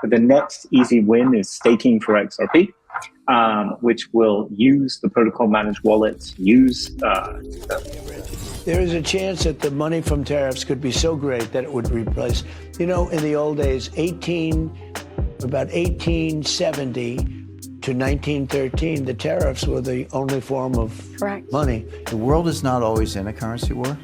The next easy win is staking for XRP, which will use the protocol managed wallets, There is a chance that the money from tariffs could be so great that it would replace, in the old days, about 1870 to 1913, the tariffs were the only form of money. The world is not always in a currency war,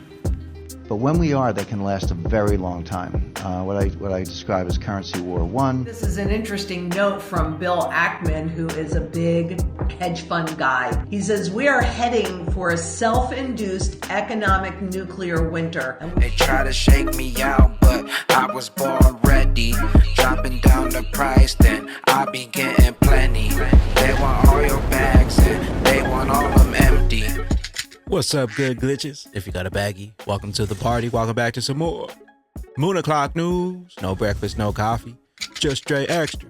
but when we are, they can last a very long time. What I describe as currency war one. This is an interesting note from Bill Ackman, who is a big hedge fund guy. He says, we are heading for a self-induced economic nuclear winter. They try to shake me out, but I was born ready. Dropping down the price, then I be getting plenty. They want all your bags and they want all of them empty. What's up, good glitches? If you got a baggie, welcome to the party. Welcome back to some more Moon O'Clock news. No breakfast, no coffee, just straight extra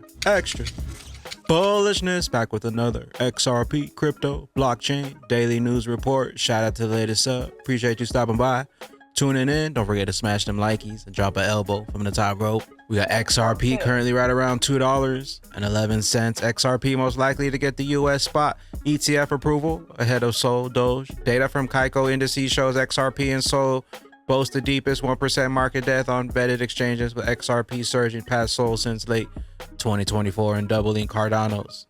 bullishness. Back with another XRP crypto blockchain daily news report. Shout out to the latest sub. Appreciate you stopping by, tuning in. Don't forget to smash them likies and drop an elbow from the top rope. We got XRP currently right around $2.11. XRP most likely to get the US spot ETF approval ahead of Sol Doge. Data from Kaiko indices shows XRP and Sol boast the deepest 1% market depth on vetted exchanges, with XRP surging past Sol since late 2024 and doubling Cardano's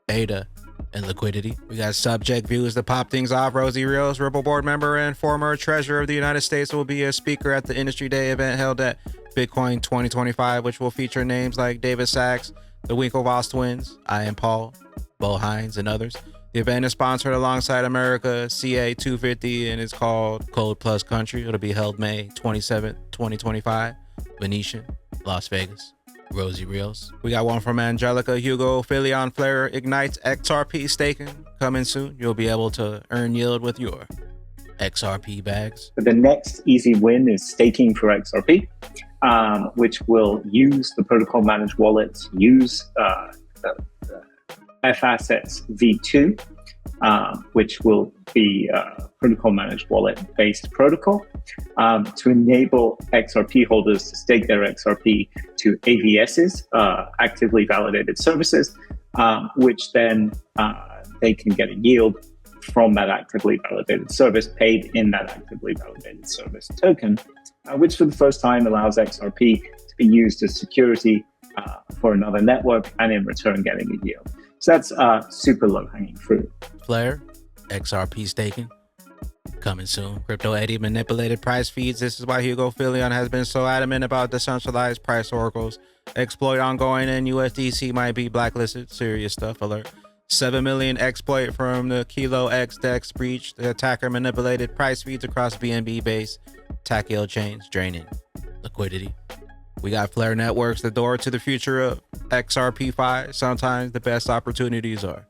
beta and liquidity. We got subject views to pop things off. Rosie Rios, Ripple board member and former treasurer of the United States, will be a speaker at the Industry Day event held at Bitcoin 2025, which will feature names like David Sachs, the Winklevoss twins, Ian Paul, Bo Hines, and others. The event is sponsored alongside America CA 250 and is called Code Plus Country. It'll be held May 27th, 2025, Venetian, Las Vegas. Rosie Rios. We got one from Angelica Hugo. Philion Flare ignites XRP staking coming soon. You'll be able to earn yield with your XRP bags. The next easy win is staking for XRP, which will use the protocol managed wallets, F-Assets V2, which will be a protocol managed wallet based protocol to enable XRP holders to stake their XRP to AVSs, actively validated services, which then they can get a yield from that actively validated service paid in that actively validated service token, which for the first time allows XRP to be used as security for another network and in return getting a yield. So that's super low-hanging fruit. Flare, XRP staking, coming soon. Crypto Eddie manipulated price feeds. This is why Hugo Philion has been so adamant about decentralized price oracles. Exploit ongoing and USDC might be blacklisted. Serious stuff alert. 7 million exploit from the Kilo X DEX breach. The attacker manipulated price feeds across BNB-based Tachyon chains, draining liquidity. We got Flare Networks, the door to the future of XRP5. Sometimes the best opportunities are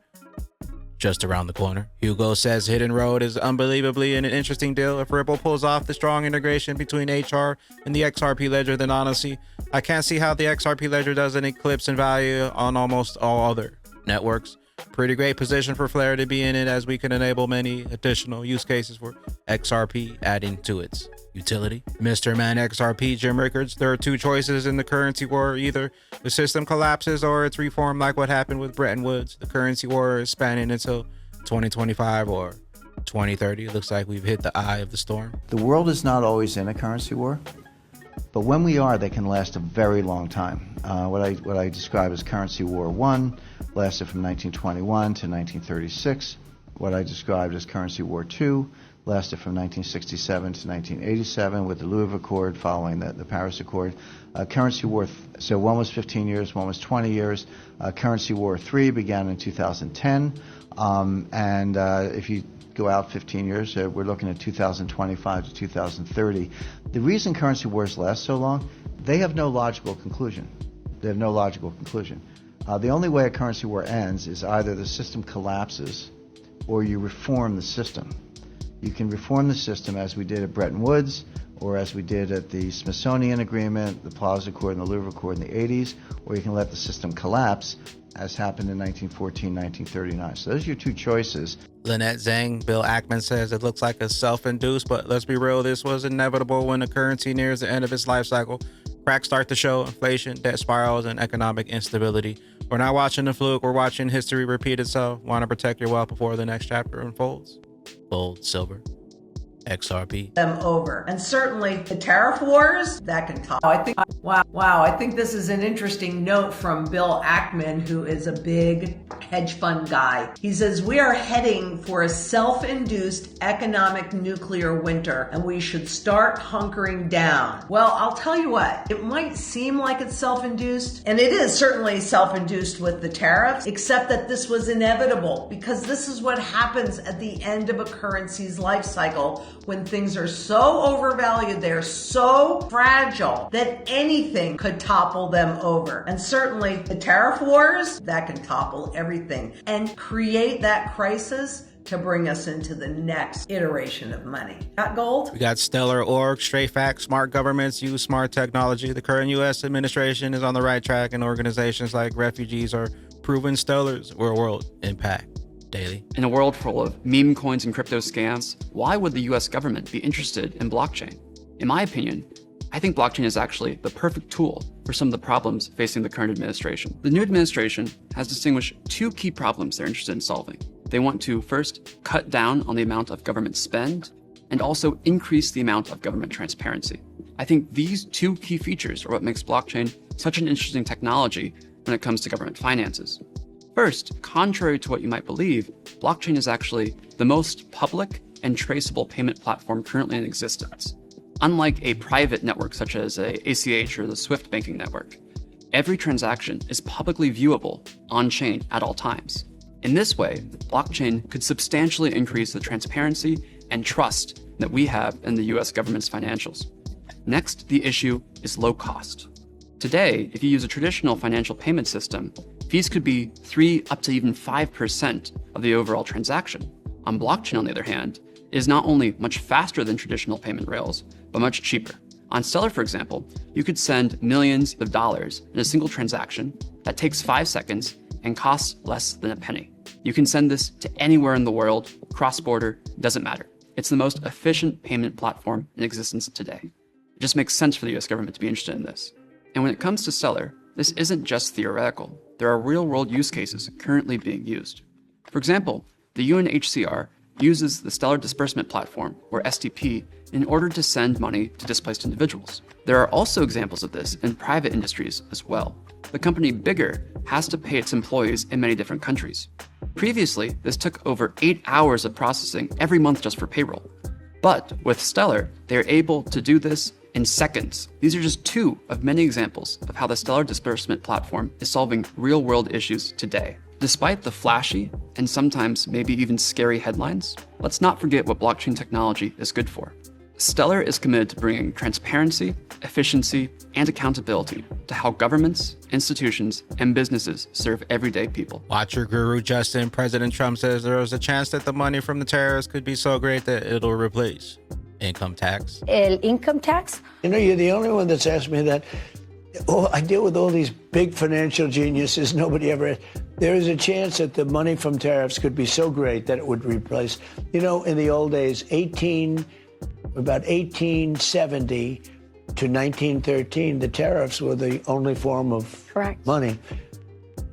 just around the corner. Hugo says Hidden Road is unbelievably an interesting deal. If Ripple pulls off the strong integration between HR and the XRP ledger, then honestly, I can't see how the XRP ledger doesn't eclipse in value on almost all other networks. Pretty great position for Flare to be in it, as we can enable many additional use cases for XRP, adding to its utility. Mr. Man XRP, Jim Rickards, there are two choices in the currency war. Either the system collapses or it's reformed like what happened with Bretton Woods. The currency war is spanning until 2025 or 2030. It looks like we've hit the eye of the storm. The world is not always in a currency war, but when we are, they can last a very long time. What I describe as currency war one lasted from 1921 to 1936. What I described as currency war two lasted from 1967 to 1987 with the Louisville Accord following the Paris Accord. Currency war, so one was 15 years, one was 20 years. Currency war three began in 2010. If you go out 15 years, we're looking at 2025 to 2030. The reason currency wars last so long, they have no logical conclusion. They have no logical conclusion. The only way a currency war ends is either the system collapses or you reform the system. You can reform the system as we did at Bretton Woods, or as we did at the Smithsonian Agreement, the Plaza Accord, and the Louisville Accord in the 80s, or you can let the system collapse, as happened in 1914, 1939. So those are your two choices. Lynette Zhang, Bill Ackman says it looks like a self-induced, but let's be real, this was inevitable when the currency nears the end of its life cycle. Cracks start to show: inflation, debt spirals, and economic instability. We're not watching the fluke, we're watching history repeat itself. Want to protect your wealth before the next chapter unfolds? Gold, silver, XRP. Them over. And certainly the tariff wars, that can come. I think this is an interesting note from Bill Ackman, who is a big hedge fund guy. He says, we are heading for a self-induced economic nuclear winter, and we should start hunkering down. Well, I'll tell you what, it might seem like it's self-induced, and it is certainly self-induced with the tariffs, except that this was inevitable, because this is what happens at the end of a currency's life cycle when things are so overvalued, they're so fragile that anything could topple them over. And certainly the tariff wars, that can topple everything and create that crisis to bring us into the next iteration of money. Got gold? We got Stellar Org, straight facts, smart governments use smart technology. The current U.S. administration is on the right track, and organizations like Refugees are proven stellars. Real world impact. Daily. In a world full of meme coins and crypto scams, why would the US government be interested in blockchain? In my opinion, I think blockchain is actually the perfect tool for some of the problems facing the current administration. The new administration has distinguished two key problems they're interested in solving. They want to first cut down on the amount of government spend and also increase the amount of government transparency. I think these two key features are what makes blockchain such an interesting technology when it comes to government finances. First, contrary to what you might believe, blockchain is actually the most public and traceable payment platform currently in existence. Unlike a private network such as ACH or the SWIFT banking network, every transaction is publicly viewable on-chain at all times. In this way, blockchain could substantially increase the transparency and trust that we have in the US government's financials. Next, the issue is low cost. Today, if you use a traditional financial payment system, fees could be 3 up to even 5% of the overall transaction. On blockchain, on the other hand, it is not only much faster than traditional payment rails, but much cheaper. On Stellar, for example, you could send millions of dollars in a single transaction that takes 5 seconds and costs less than a penny. You can send this to anywhere in the world, cross-border, doesn't matter. It's the most efficient payment platform in existence today. It just makes sense for the US government to be interested in this. And when it comes to Stellar, this isn't just theoretical. There are real-world use cases currently being used. For example, the UNHCR uses the Stellar Disbursement Platform, or SDP, in order to send money to displaced individuals. There are also examples of this in private industries as well. The company Bigger has to pay its employees in many different countries. Previously, this took over 8 hours of processing every month just for payroll. But with Stellar, they are able to do this in seconds. These are just two of many examples of how the Stellar Disbursement Platform is solving real-world issues today. Despite the flashy and sometimes maybe even scary headlines, let's not forget what blockchain technology is good for. Stellar is committed to bringing transparency, efficiency, and accountability to how governments, institutions, and businesses serve everyday people. Watch your guru, Justin. President Trump says there is a chance that the money from the tariffs could be so great that it'll replace income tax. El income tax? You know, you're the only one that's asked me that. Oh, I deal with all these big financial geniuses. Nobody ever. There is a chance that the money from tariffs could be so great that it would replace. You know, in the old days, about 1870 to 1913, the tariffs were the only form of money.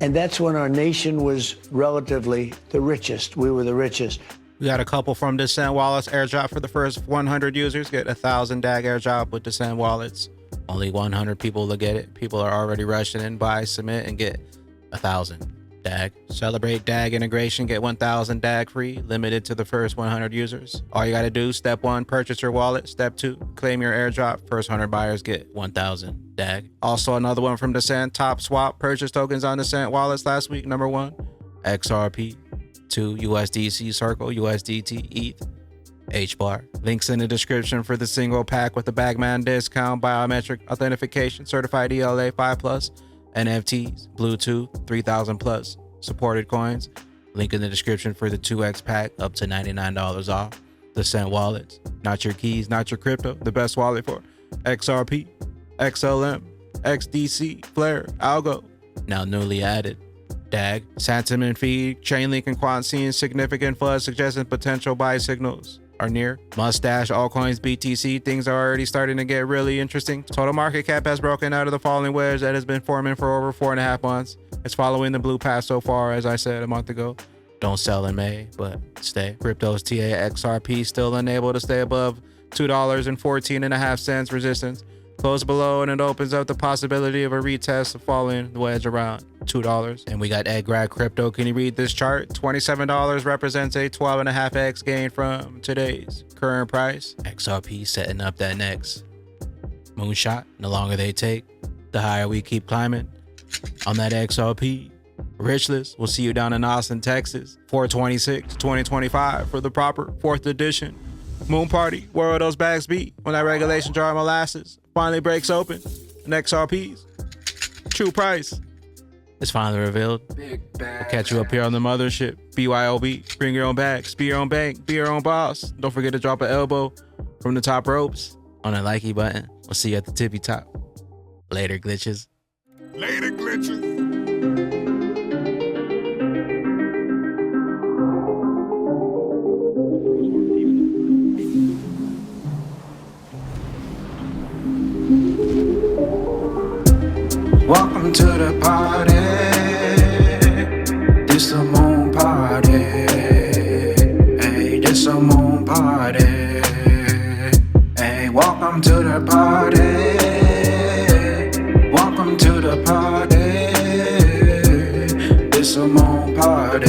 And that's when our nation was relatively the richest. We were the richest. We got a couple from DCENT Wallets airdrop for the first 100 users. Get 1,000 DAG airdrop with DCENT Wallets. Only 100 people to get it. People are already rushing in, buy, submit, and get 1,000 DAG. Celebrate DAG integration. Get 1,000 DAG free, limited to the first 100 users. All you got to do, step 1, purchase your wallet. Step 2, claim your airdrop. First 100 buyers get 1,000 DAG. Also, another one from DCENT. Top swap purchase tokens on DCENT Wallets last week. Number 1, XRP. 2, USDC Circle, USDT, ETH, HBAR. Links in the description for the single pack with the Bagman discount, biometric authentication, certified ELA 5+, NFTs, Bluetooth, 3,000+, supported coins. Link in the description for the 2X pack, up to $99 off. DCENT Wallets, not your keys, not your crypto. The best wallet for XRP, XLM, XDC, Flare, Algo. Now newly added. DAG, sentiment feed, Chainlink and Quant seeing significant floods suggesting potential buy signals. are near. Mustache, altcoins, BTC, things are already starting to get really interesting. Total market cap has broken out of the falling wedge that has been forming for over 4.5 months. It's following the blue path so far, as I said a month ago. Don't sell in May, but stay. Crypto's TA XRP still unable to stay above $2.14.5 resistance. Close below, and it opens up the possibility of a retest of falling the wedge around $2. And we got Ed Grad Crypto. Can you read this chart? $27 represents a 12.5x gain from today's current price. XRP setting up that next moonshot. The longer they take, the higher we keep climbing on that XRP rich list. We'll see you down in Austin, Texas, 4/26/2025 for the proper 4th edition moon party. Where will those bags be when that regulation jar of molasses finally breaks open and XRP's true price is finally revealed? We'll catch you up here on the mothership. BYOB. Bring your own bags, be your own bank, be your own boss. Don't forget to drop an elbow from the top ropes on the likey button. We'll see you at the tippy top. Later, glitches. Later, glitches. Welcome to the party. This a moon party. Hey, this a moon party. Hey, welcome to the party. Welcome to the party. This a moon party.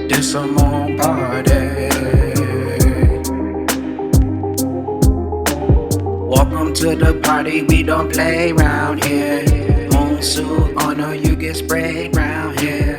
This a moon party. Welcome to the party, we don't play round here. Moon suit on or you get sprayed round here.